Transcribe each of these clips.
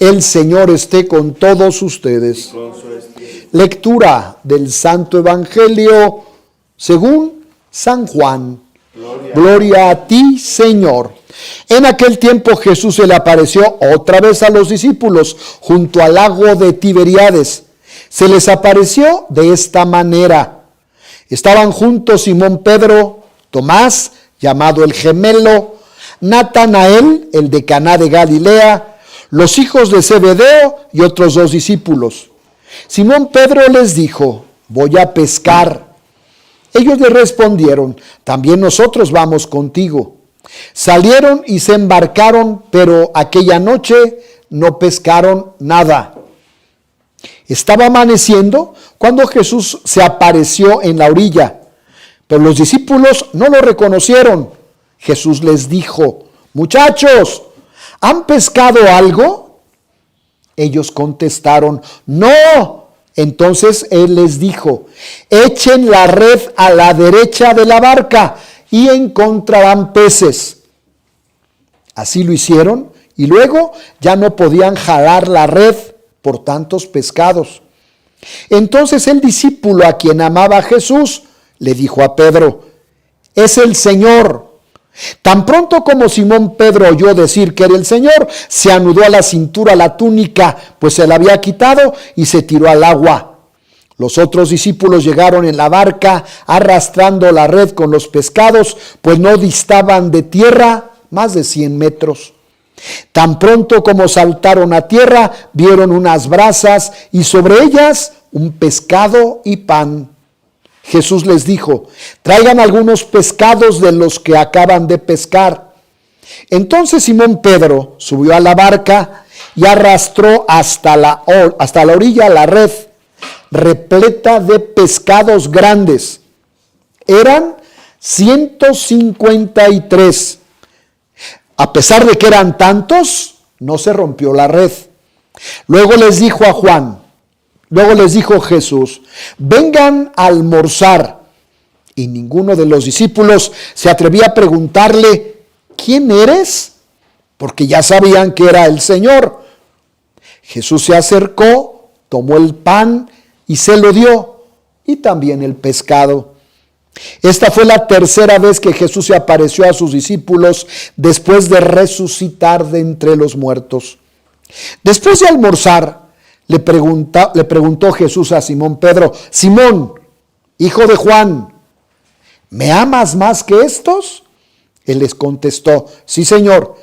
El Señor esté con todos ustedes. Lectura del Santo Evangelio según San Juan. Gloria a ti, Señor. En aquel tiempo Jesús se le apareció otra vez a los discípulos junto al lago de Tiberíades. Se les apareció de esta manera. Estaban juntos Simón Pedro, Tomás, llamado el gemelo, Natanael, el de Caná de Galilea, los hijos de Zebedeo y otros 2 discípulos. Simón Pedro les dijo: voy a pescar. Ellos le respondieron: también nosotros vamos contigo. Salieron y se embarcaron, pero aquella noche no pescaron nada. Estaba amaneciendo cuando Jesús se apareció en la orilla, pero los discípulos no lo reconocieron. Jesús les dijo: muchachos, ¿han pescado algo? Ellos contestaron: no. Entonces él les dijo: echen la red a la derecha de la barca y encontrarán peces. Así lo hicieron y luego ya no podían jalar la red por tantos pescados. Entonces el discípulo a quien amaba Jesús le dijo a Pedro: es el Señor. Tan pronto como Simón Pedro oyó decir que era el Señor, se anudó a la cintura la túnica, pues se la había quitado, y se tiró al agua. Los otros discípulos llegaron en la barca arrastrando la red con los pescados, pues no distaban de tierra más de 100 metros. Tan pronto como saltaron a tierra, vieron unas brasas y sobre ellas un pescado y pan. Jesús les dijo: traigan algunos pescados de los que acaban de pescar. Entonces Simón Pedro subió a la barca y arrastró hasta la orilla la red, repleta de pescados grandes. Eran 153. A pesar de que eran tantos, no se rompió la red. Luego les dijo Jesús: vengan a almorzar. Y ninguno de los discípulos se atrevía a preguntarle: ¿quién eres? Porque ya sabían que era el Señor. Jesús se acercó, tomó el pan y se lo dio, y también el pescado. Esta fue la tercera vez que Jesús se apareció a sus discípulos después de resucitar de entre los muertos. Después de almorzar, le preguntó Jesús a Simón Pedro: Simón, hijo de Juan, ¿me amas más que estos? Él les contestó: sí, Señor,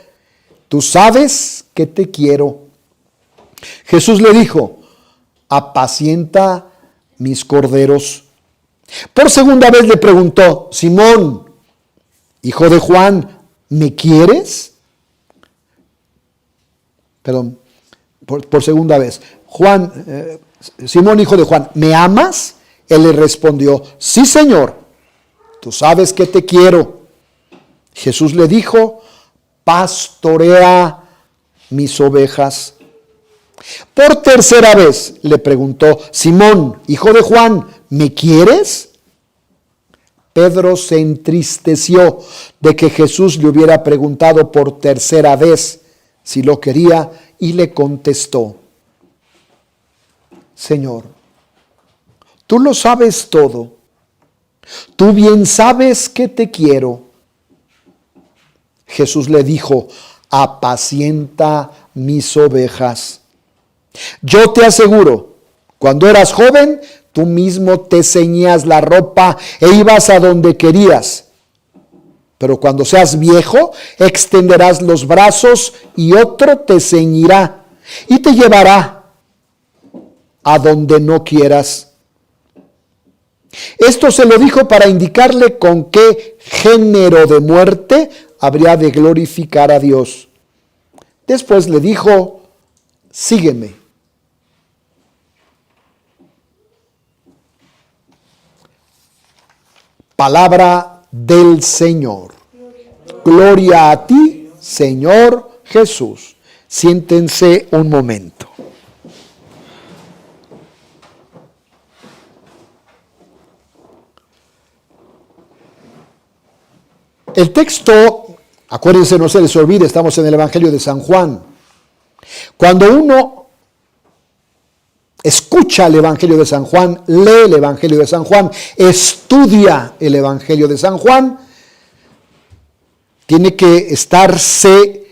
tú sabes que te quiero. Jesús le dijo: apacienta mis corderos. Por segunda vez le preguntó: Simón, hijo de Juan, ¿me quieres? Perdón, por segunda vez. Simón, hijo de Juan, ¿me amas? Él le respondió: sí, Señor, tú sabes que te quiero. Jesús le dijo: pastorea mis ovejas. Por tercera vez le preguntó: Simón, hijo de Juan, ¿me quieres? Pedro se entristeció de que Jesús le hubiera preguntado por tercera vez si lo quería y le contestó: Señor, tú lo sabes todo. Tú bien sabes que te quiero. Jesús le dijo: apacienta mis ovejas. Yo te aseguro, cuando eras joven, tú mismo te ceñías la ropa e ibas a donde querías. Pero cuando seas viejo, extenderás los brazos y otro te ceñirá y te llevará a donde no quieras. Esto se lo dijo para indicarle con qué género de muerte habría de glorificar a Dios. Después le dijo: sígueme. Palabra del Señor. Gloria a ti, Señor Jesús. Siéntense un momento. El texto, acuérdense, no se les olvide, estamos en el Evangelio de San Juan. Cuando uno escucha el Evangelio de San Juan, lee el Evangelio de San Juan, estudia el Evangelio de San Juan, tiene que estarse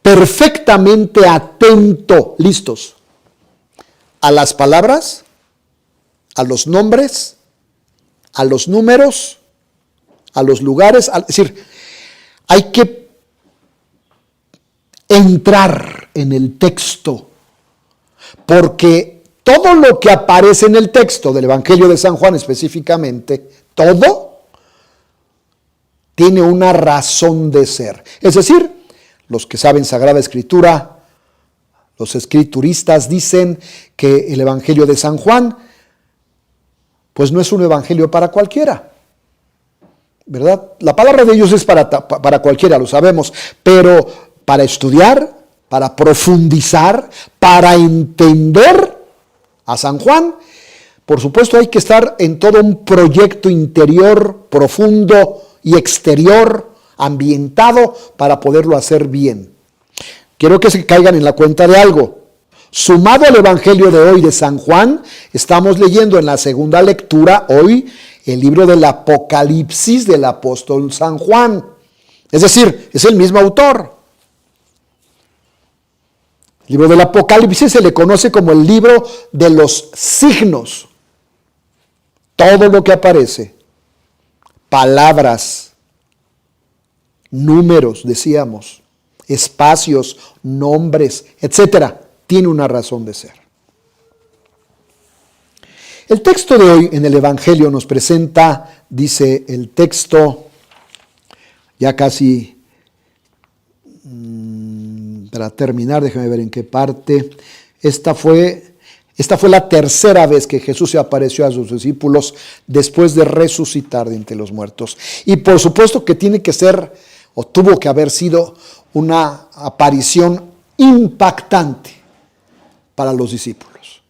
perfectamente atento, listos, a las palabras, a los nombres, a los números, a los lugares. Es decir, hay que entrar en el texto, porque todo lo que aparece en el texto del Evangelio de San Juan específicamente, todo tiene una razón de ser. Es decir, los que saben Sagrada Escritura, los escrituristas dicen que el Evangelio de San Juan, pues no es un evangelio para cualquiera, ¿verdad? La palabra de Dios es para cualquiera, lo sabemos, pero para estudiar, para profundizar, para entender a San Juan, por supuesto hay que estar en todo un proyecto interior, profundo y exterior, ambientado para poderlo hacer bien. Quiero que se caigan en la cuenta de algo. Sumado al Evangelio de hoy de San Juan, estamos leyendo en la segunda lectura hoy el libro del Apocalipsis del apóstol San Juan. Es decir, es el mismo autor. El libro del Apocalipsis se le conoce como el libro de los signos. Todo lo que aparece, palabras, números, decíamos, espacios, nombres, etcétera, tiene una razón de ser. El texto de hoy en el Evangelio nos presenta, dice el texto, ya casi para terminar, déjame ver en qué parte. Esta fue la tercera vez que Jesús se apareció a sus discípulos después de resucitar de entre los muertos. Y por supuesto que tiene que ser, o tuvo que haber sido, una aparición impactante para los discípulos.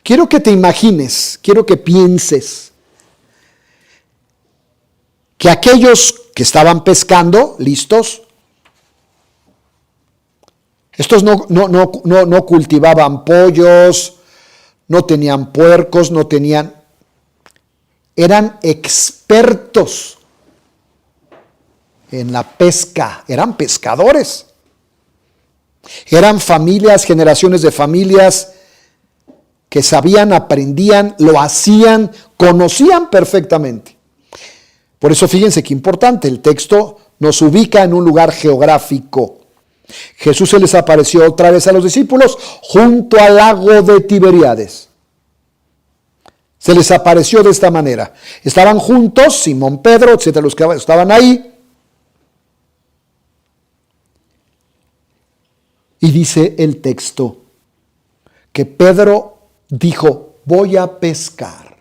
Quiero que te imagines, quiero que pienses que aquellos que estaban pescando, listos, estos no cultivaban pollos, no tenían puercos, eran expertos en la pesca, eran pescadores. Eran familias, generaciones de familias que sabían, aprendían, lo hacían, conocían perfectamente. Por eso fíjense qué importante, el texto nos ubica en un lugar geográfico. Jesús se les apareció otra vez a los discípulos junto al lago de Tiberíades. Se les apareció de esta manera. Estaban juntos, Simón, Pedro, etcétera, los que estaban ahí. Y dice el texto que Pedro dijo, voy a pescar.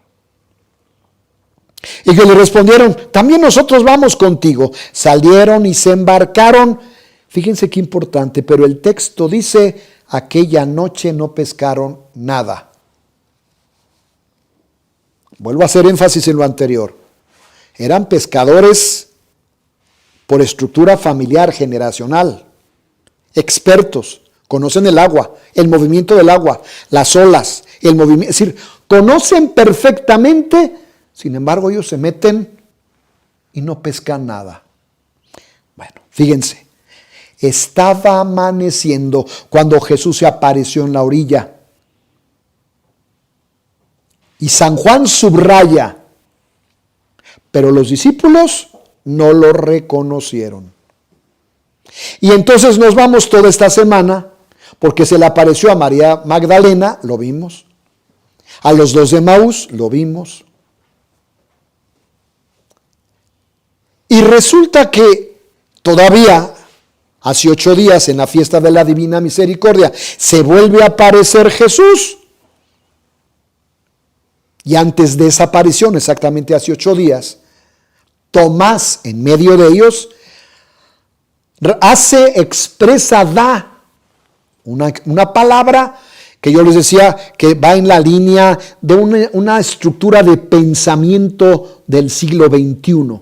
Y que le respondieron, también nosotros vamos contigo. Salieron y se embarcaron. Fíjense qué importante, pero el texto dice, aquella noche no pescaron nada. Vuelvo a hacer énfasis en lo anterior. Eran pescadores por estructura familiar, generacional. Expertos, conocen el agua, el movimiento del agua, las olas, el movimiento, es decir, conocen perfectamente, sin embargo ellos se meten y no pescan nada. Bueno, fíjense, estaba amaneciendo cuando Jesús se apareció en la orilla. Y San Juan subraya, pero los discípulos no lo reconocieron. Y entonces nos vamos toda esta semana, porque se le apareció a María Magdalena, lo vimos, a los 2 de Emaús, lo vimos. Y resulta que todavía, hace 8 días, en la fiesta de la Divina Misericordia, se vuelve a aparecer Jesús. Y antes de esa aparición, exactamente hace 8 días, Tomás, en medio de ellos, da una palabra que yo les decía que va en la línea de una estructura de pensamiento del siglo XXI,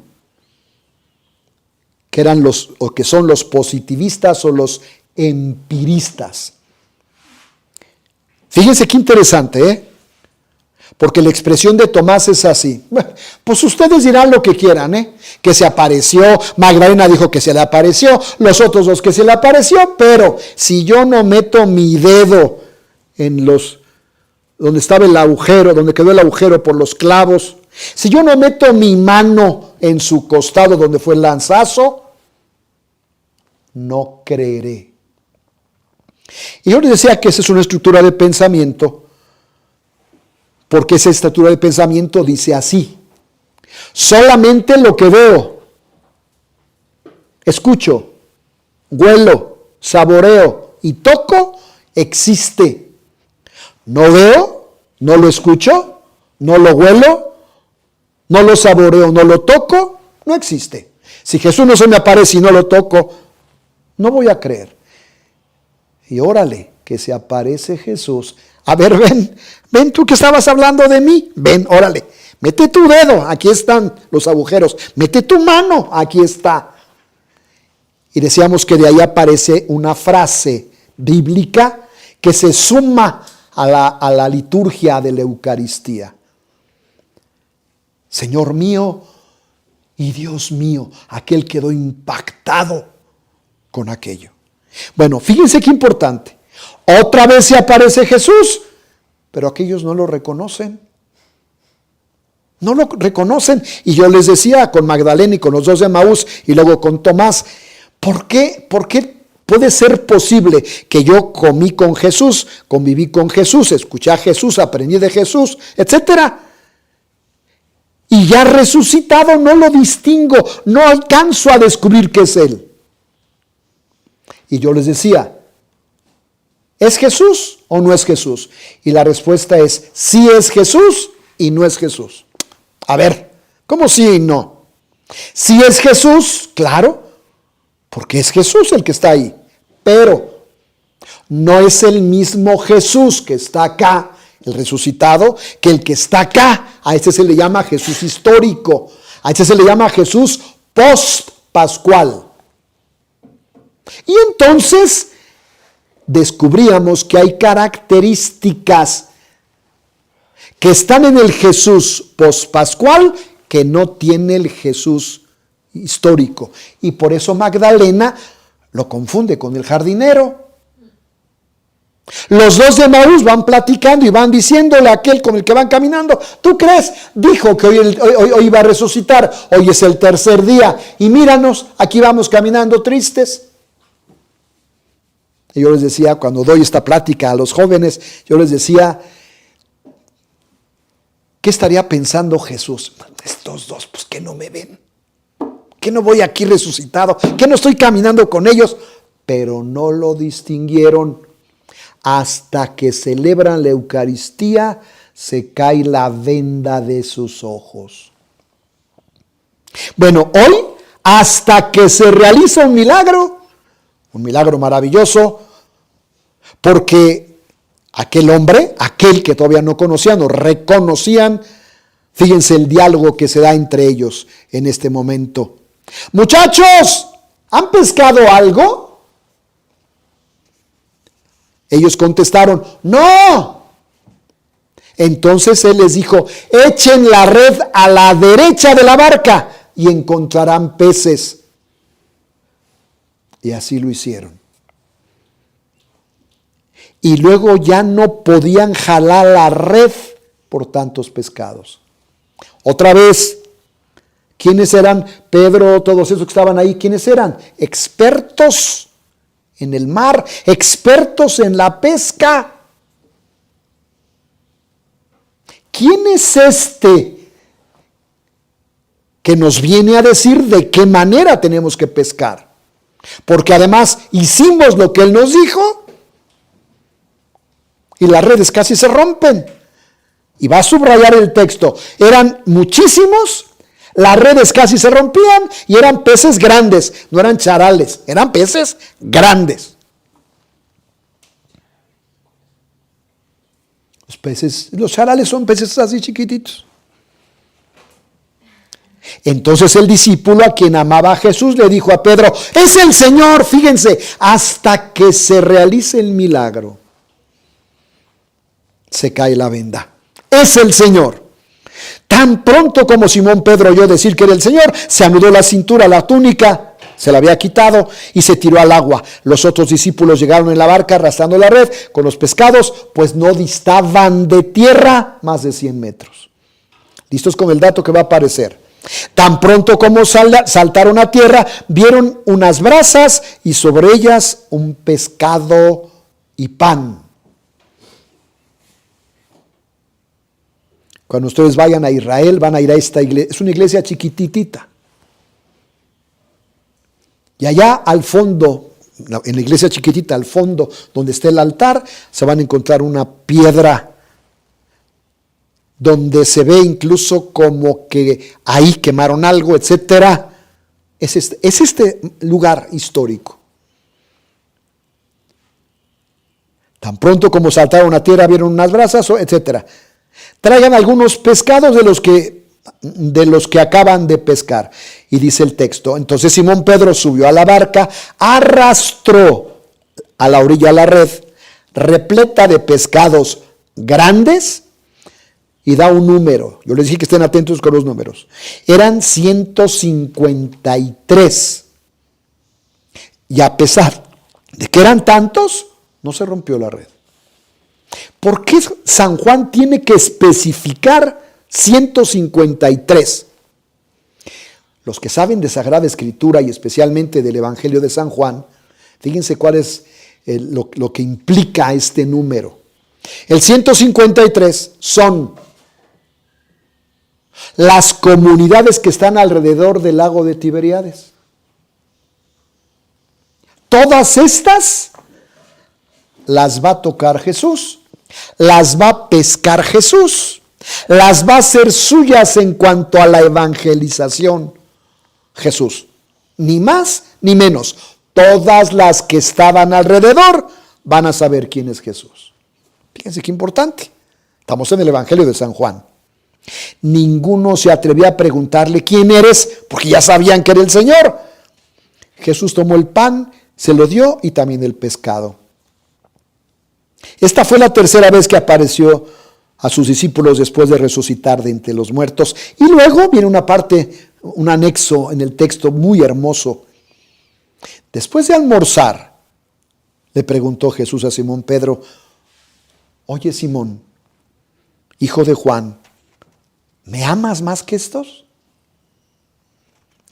que son los positivistas o los empiristas. Fíjense qué interesante, ¿eh? Porque la expresión de Tomás es así. Bueno, pues ustedes dirán lo que quieran, ¿eh? Que se apareció, Magdalena dijo que se le apareció, los otros dos que se le apareció, pero si yo no meto mi dedo en donde estaba el agujero, donde quedó el agujero por los clavos, si yo no meto mi mano en su costado donde fue el lanzazo, no creeré. Y yo les decía que esa es una estructura de pensamiento, porque esa estructura de pensamiento dice así: solamente lo que veo, escucho, huelo, saboreo y toco existe. No veo, no lo escucho, no lo huelo, no lo saboreo, no lo toco, no existe. Si Jesús no se me aparece y no lo toco, no voy a creer. Y órale, que se aparece Jesús. A ver, ven tú que estabas hablando de mí. Ven, órale, mete tu dedo, aquí están los agujeros. Mete tu mano, aquí está. Y decíamos que de ahí aparece una frase bíblica que se suma a la liturgia de la Eucaristía. Señor mío y Dios mío, aquel quedó impactado con aquello. Bueno, fíjense qué importante. Otra vez se aparece Jesús, pero aquellos no lo reconocen. No lo reconocen. Y yo les decía con Magdalena y con los dos de Emaús y luego con Tomás, ¿por qué puede ser posible que yo comí con Jesús, conviví con Jesús, escuché a Jesús, aprendí de Jesús, etcétera? Y ya resucitado no lo distingo, no alcanzo a descubrir que es Él. Y yo les decía, ¿es Jesús o no es Jesús? Y la respuesta es, sí es Jesús y no es Jesús. A ver, ¿cómo sí y no? Sí es Jesús, claro, porque es Jesús el que está ahí, pero no es el mismo Jesús que está acá, el resucitado, que el que está acá. A este se le llama Jesús histórico, a este se le llama Jesús post-pascual. Y entonces descubríamos que hay características que están en el Jesús post-pascual que no tiene el Jesús histórico. Y por eso Magdalena lo confunde con el jardinero. Los dos de Emaús van platicando y van diciéndole a aquel con el que van caminando, ¿tú crees? Dijo que hoy iba a resucitar, hoy es el tercer día y míranos, aquí vamos caminando tristes. Y yo les decía, cuando doy esta plática a los jóvenes, yo les decía, ¿qué estaría pensando Jesús? Estos dos, pues que no me ven, que no voy aquí resucitado, que no estoy caminando con ellos, pero no lo distinguieron. Hasta que celebran la Eucaristía, se cae la venda de sus ojos. Bueno, hoy, hasta que se realiza un milagro maravilloso, porque aquel hombre, aquel que todavía no conocían o reconocían, fíjense el diálogo que se da entre ellos en este momento. Muchachos, ¿han pescado algo? Ellos contestaron, no. Entonces él les dijo, echen la red a la derecha de la barca y encontrarán peces. Y así lo hicieron. Y luego ya no podían jalar la red por tantos pescados. Otra vez, ¿quiénes eran? Pedro, todos esos que estaban ahí, ¿quiénes eran? Expertos en el mar, expertos en la pesca. ¿Quién es este que nos viene a decir de qué manera tenemos que pescar? Porque además hicimos lo que él nos dijo y las redes casi se rompen. Y va a subrayar el texto. Eran muchísimos, las redes casi se rompían y eran peces grandes, no eran charales, eran peces grandes. Los charales son peces así chiquititos. Entonces el discípulo a quien amaba a Jesús le dijo a Pedro: es el Señor, fíjense, hasta que se realice el milagro. Se cae la venda. Es el Señor. Tan pronto como Simón Pedro oyó decir que era el Señor, se anudó la cintura, la túnica, se la había quitado y se tiró al agua. Los otros discípulos llegaron en la barca arrastrando la red con los pescados, pues no distaban de tierra más de 100 metros. Listos con el dato que va a aparecer. Tan pronto como saltaron a tierra, vieron unas brasas y sobre ellas un pescado y pan. Cuando ustedes vayan a Israel, van a ir a esta iglesia. Es una iglesia chiquititita. Y allá al fondo, en la iglesia chiquitita, al fondo, donde está el altar, se van a encontrar una piedra donde se ve incluso como que ahí quemaron algo, etcétera. Es este lugar histórico. Tan pronto como saltaron a tierra, vieron unas brasas, etcétera. Traigan algunos pescados de los que acaban de pescar. Y dice el texto: entonces Simón Pedro subió a la barca, arrastró a la orilla la red, repleta de pescados grandes, y da un número. Yo les dije que estén atentos con los números. Eran 153. Y a pesar de que eran tantos, no se rompió la red. ¿Por qué San Juan tiene que especificar 153? Los que saben de Sagrada Escritura y especialmente del Evangelio de San Juan, fíjense cuál es lo que implica este número. El 153 son las comunidades que están alrededor del lago de Tiberíades. Todas estas las va a tocar Jesús, las va a pescar Jesús, las va a hacer suyas en cuanto a la evangelización Jesús. Ni más ni menos. Todas las que estaban alrededor van a saber quién es Jesús. Fíjense qué importante. Estamos en el Evangelio de San Juan. Ninguno se atrevió a preguntarle: ¿quién eres? Porque ya sabían que era el Señor. Jesús tomó el pan, se lo dio, y también el pescado. Esta fue la tercera vez que apareció a sus discípulos después de resucitar de entre los muertos. Y luego viene una parte, un anexo en el texto muy hermoso. Después de almorzar, le preguntó Jesús a Simón Pedro: oye, Simón, hijo de Juan, ¿me amas más que estos?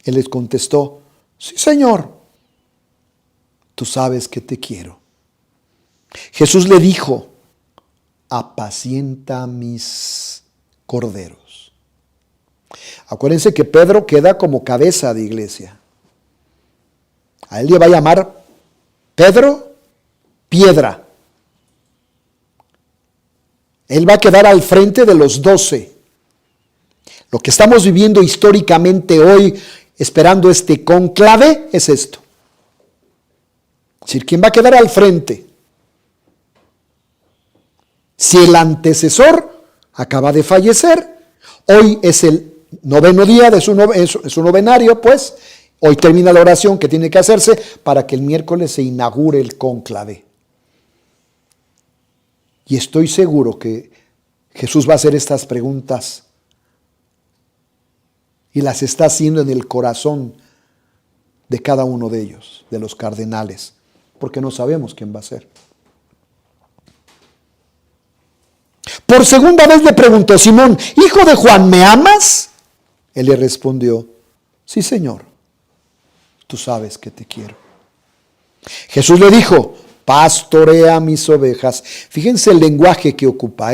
Él les contestó: sí, Señor, tú sabes que te quiero. Jesús le dijo: apacienta mis corderos. Acuérdense que Pedro queda como cabeza de iglesia. A él le va a llamar Pedro Piedra. Él va a quedar al frente de los 12. Lo que estamos viviendo históricamente hoy, esperando este cónclave, es esto. Es decir, ¿quién va a quedar al frente? Si el antecesor acaba de fallecer, hoy es el noveno día de su novenario, pues, hoy termina la oración que tiene que hacerse para que el miércoles se inaugure el cónclave. Y estoy seguro que Jesús va a hacer estas preguntas y las está haciendo en el corazón de cada uno de ellos, de los cardenales, porque no sabemos quién va a ser. Por segunda vez le preguntó: Simón, hijo de Juan, ¿me amas? Él le respondió: sí, Señor, tú sabes que te quiero. Jesús le dijo: pastorea mis ovejas. Fíjense el lenguaje que ocupa,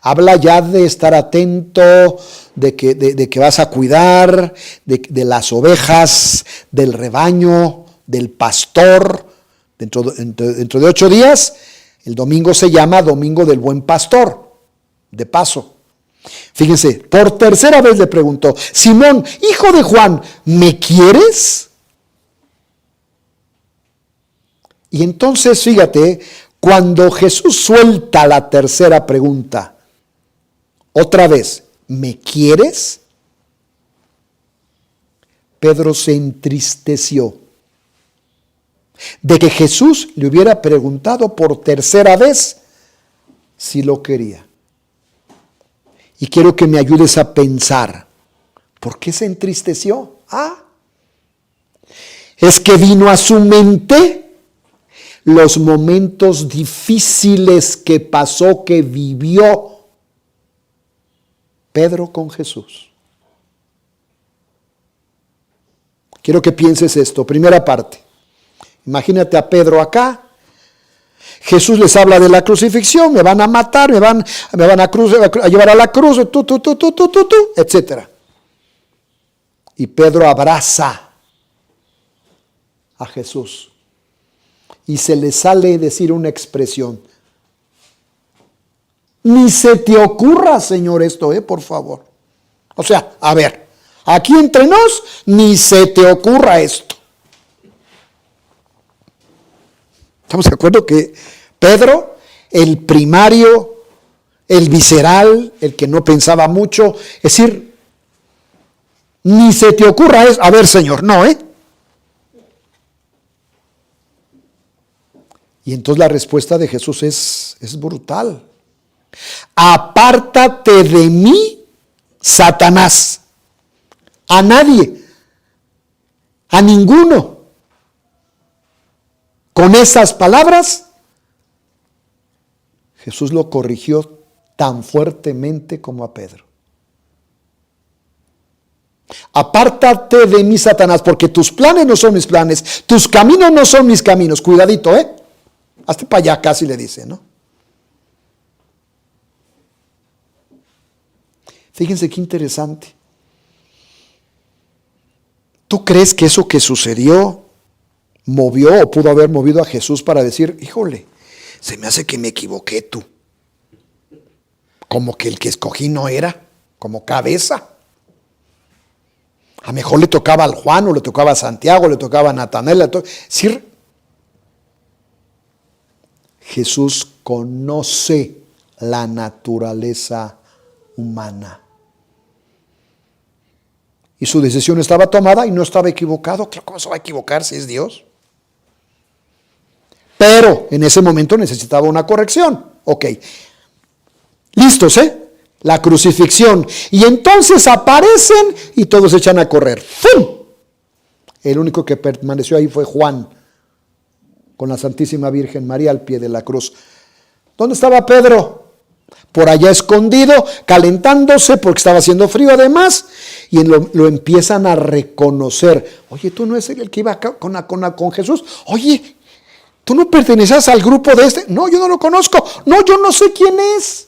Habla ya de estar atento, de que vas a cuidar de las ovejas, del rebaño, del pastor. Dentro de 8 días, el domingo se llama Domingo del Buen Pastor. De paso, fíjense, por tercera vez le preguntó: Simón, hijo de Juan, ¿me quieres? Y entonces, fíjate, cuando Jesús suelta la tercera pregunta, otra vez, ¿me quieres? Pedro se entristeció de que Jesús le hubiera preguntado por tercera vez si lo quería. Y quiero que me ayudes a pensar, ¿por qué se entristeció? Es que vino a su mente los momentos difíciles que pasó, que vivió Pedro con Jesús. Quiero que pienses esto. Primera parte. Imagínate a Pedro acá. Jesús les habla de la crucifixión. Me van a matar, me van a llevar a la cruz, etc. Y Pedro abraza a Jesús. Y se le sale decir una expresión. Ni se te ocurra, Señor, esto, por favor. O sea, a ver. Aquí entre nos, ni se te ocurra esto. ¿Estamos de acuerdo que Pedro, el primario, el visceral, el que no pensaba mucho, es decir, ni se te ocurra eso? A ver, Señor, no, Y entonces la respuesta de Jesús es brutal. Apártate de mí, Satanás. A nadie, a ninguno. Con esas palabras, Jesús lo corrigió tan fuertemente como a Pedro. Apártate de mí, Satanás, porque tus planes no son mis planes, tus caminos no son mis caminos. Cuidadito, hazte para allá, casi le dice, ¿no? Fíjense qué interesante. ¿Tú crees que eso que sucedió movió o pudo haber movido a Jesús para decir, híjole, se me hace que me equivoqué tú? Como que el que escogí no era, como cabeza. A lo mejor le tocaba al Juan, o le tocaba a Santiago, le tocaba a Natanael. Sí. Jesús conoce la naturaleza humana. Y su decisión estaba tomada y no estaba equivocado. ¿Cómo se va a equivocar si es Dios? Pero en ese momento necesitaba una corrección. Ok. Listos, la crucifixión. Y entonces aparecen y todos se echan a correr. ¡Fum! El único que permaneció ahí fue Juan, con la Santísima Virgen María al pie de la cruz. ¿Dónde estaba Pedro? Por allá escondido, calentándose porque estaba haciendo frío además, y lo empiezan a reconocer. Oye, ¿tú no es el que iba con Jesús? Oye, ¿tú no perteneces al grupo de este? No, yo no lo conozco. No, yo no sé quién es.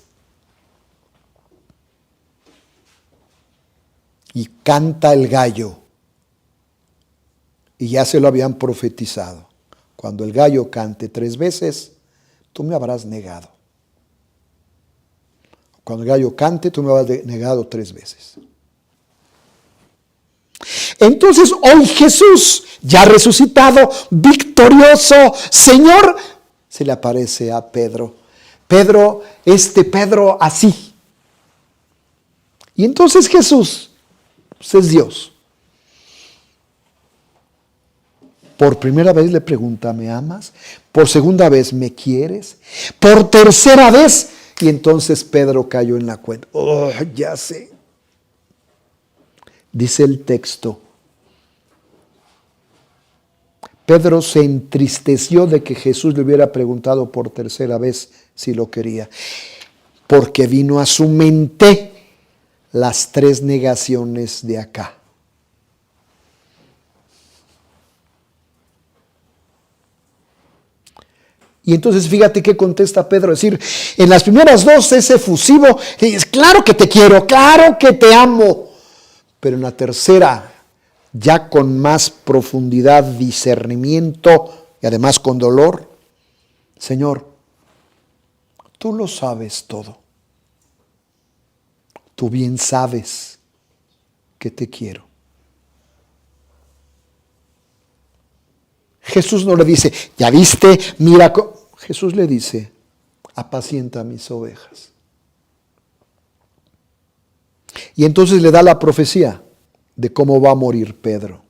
Y canta el gallo. Y ya se lo habían profetizado. Cuando el gallo cante 3 veces, tú me habrás negado. Cuando el gallo cante, tú me habrás negado 3 veces. Entonces hoy Jesús, ya resucitado, victorioso, Señor, se le aparece a Pedro. Pedro así. Y entonces Jesús, pues es Dios. Por primera vez le pregunta, ¿me amas? Por segunda vez, ¿me quieres? Por tercera vez. Y entonces Pedro cayó en la cuenta. Oh, ya sé. Dice el texto. Pedro se entristeció de que Jesús le hubiera preguntado por tercera vez si lo quería. Porque vino a su mente las 3 negaciones de acá. Y entonces fíjate qué contesta Pedro, es decir, en las primeras 2 es efusivo, es claro que te quiero, claro que te amo, pero en la tercera, ya con más profundidad, discernimiento y además con dolor, Señor, tú lo sabes todo, tú bien sabes que te quiero. Jesús no le dice, ya viste, mira. Jesús le dice, apacienta mis ovejas. Y entonces le da la profecía de cómo va a morir Pedro.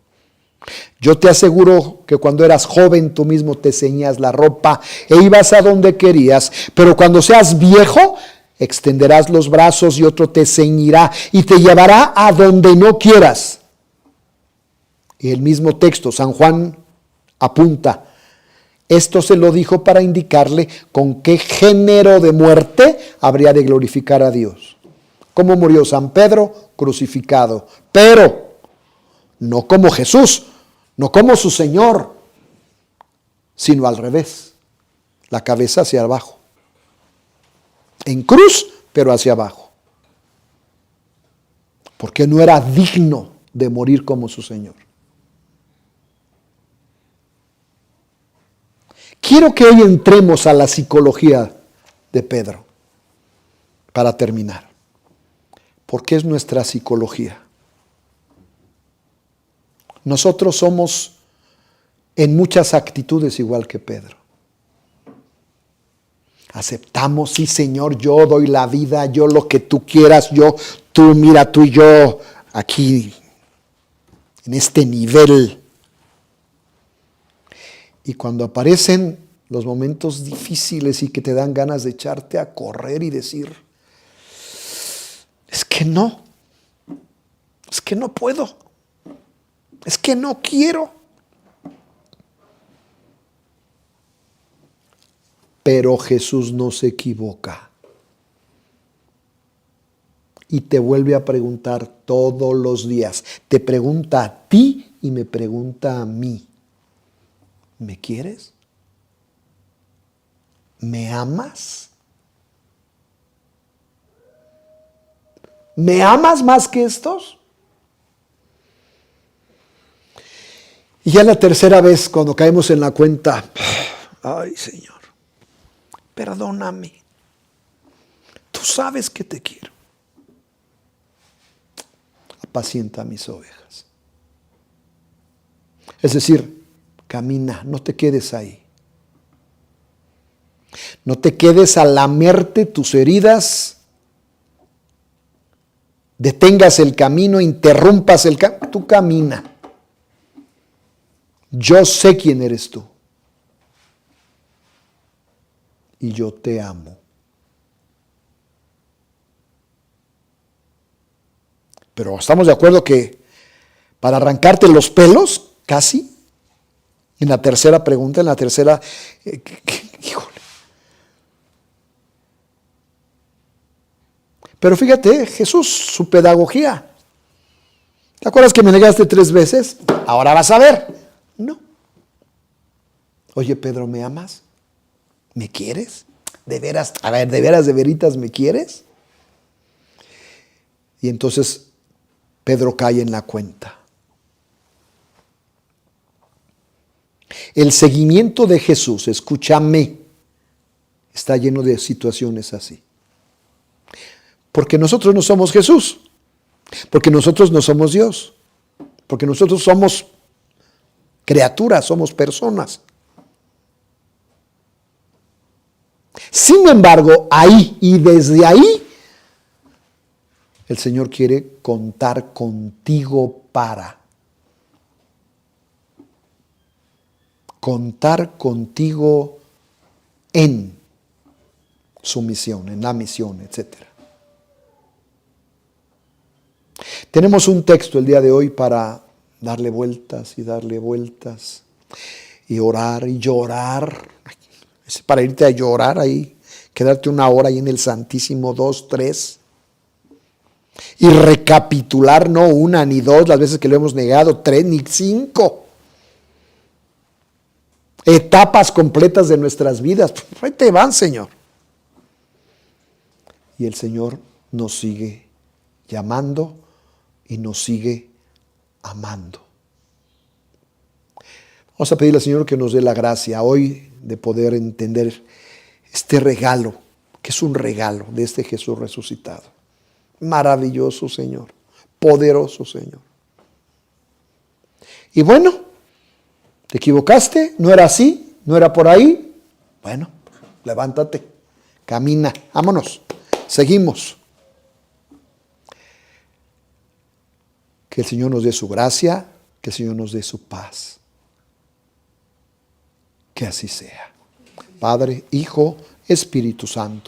Yo te aseguro que cuando eras joven tú mismo te ceñías la ropa e ibas a donde querías, pero cuando seas viejo extenderás los brazos y otro te ceñirá y te llevará a donde no quieras. Y el mismo texto, San Juan apunta, esto se lo dijo para indicarle con qué género de muerte habría de glorificar a Dios. ¿Cómo murió San Pedro? Crucificado, pero no como Jesús, no como su Señor, sino al revés, la cabeza hacia abajo. En cruz, pero hacia abajo. Porque no era digno de morir como su Señor. Quiero que hoy entremos a la psicología de Pedro, para terminar. Porque es nuestra psicología. Nosotros somos en muchas actitudes igual que Pedro. Aceptamos, sí Señor, yo doy la vida, yo lo que tú quieras, tú mira, tú y yo aquí en este nivel. Y cuando aparecen los momentos difíciles y que te dan ganas de echarte a correr y decir, es que no puedo, es que no quiero. Pero Jesús no se equivoca. Y te vuelve a preguntar todos los días. Te pregunta a ti y me pregunta a mí. ¿Me quieres? ¿Me amas? ¿Me amas más que estos? Y ya la tercera vez, cuando caemos en la cuenta, ay Señor, perdóname, tú sabes que te quiero. Apacienta mis ovejas. Es decir, camina, no te quedes ahí. No te quedes a lamerte tus heridas, detengas el camino, interrumpas el camino, tú camina. Yo sé quién eres tú. Y yo te amo. Pero estamos de acuerdo que para arrancarte los pelos, casi, en la tercera pregunta, híjole. Pero fíjate, Jesús, su pedagogía. ¿Te acuerdas que me negaste 3 veces? Ahora vas a ver. No. Oye, Pedro, ¿me amas? ¿Me quieres? ¿De veras? A ver, ¿de veras, de veritas me quieres? Y entonces Pedro cae en la cuenta. El seguimiento de Jesús, escúchame, está lleno de situaciones así. Porque nosotros no somos Jesús. Porque nosotros no somos Dios. Porque nosotros somos criaturas, somos personas. Sin embargo, ahí y desde ahí, el Señor quiere contar contigo contar contigo en su misión, en la misión, etc. Tenemos un texto el día de hoy para darle vueltas y orar y llorar. Es para irte a llorar ahí, quedarte 1 hora ahí en el Santísimo, 2, 3. Y recapitular no 1 ni 2 las veces que lo hemos negado, 3 ni 5. Etapas completas de nuestras vidas. Ahí te van, Señor. Y el Señor nos sigue llamando y nos sigue amando. Vamos a pedirle al Señor que nos dé la gracia hoy de poder entender este regalo, que es un regalo de este Jesús resucitado. Maravilloso Señor, poderoso Señor. Y bueno, te equivocaste, no era así, no era por ahí. Bueno, levántate, camina, vámonos, seguimos. Que el Señor nos dé su gracia, que el Señor nos dé su paz. Que así sea. Padre, Hijo, Espíritu Santo.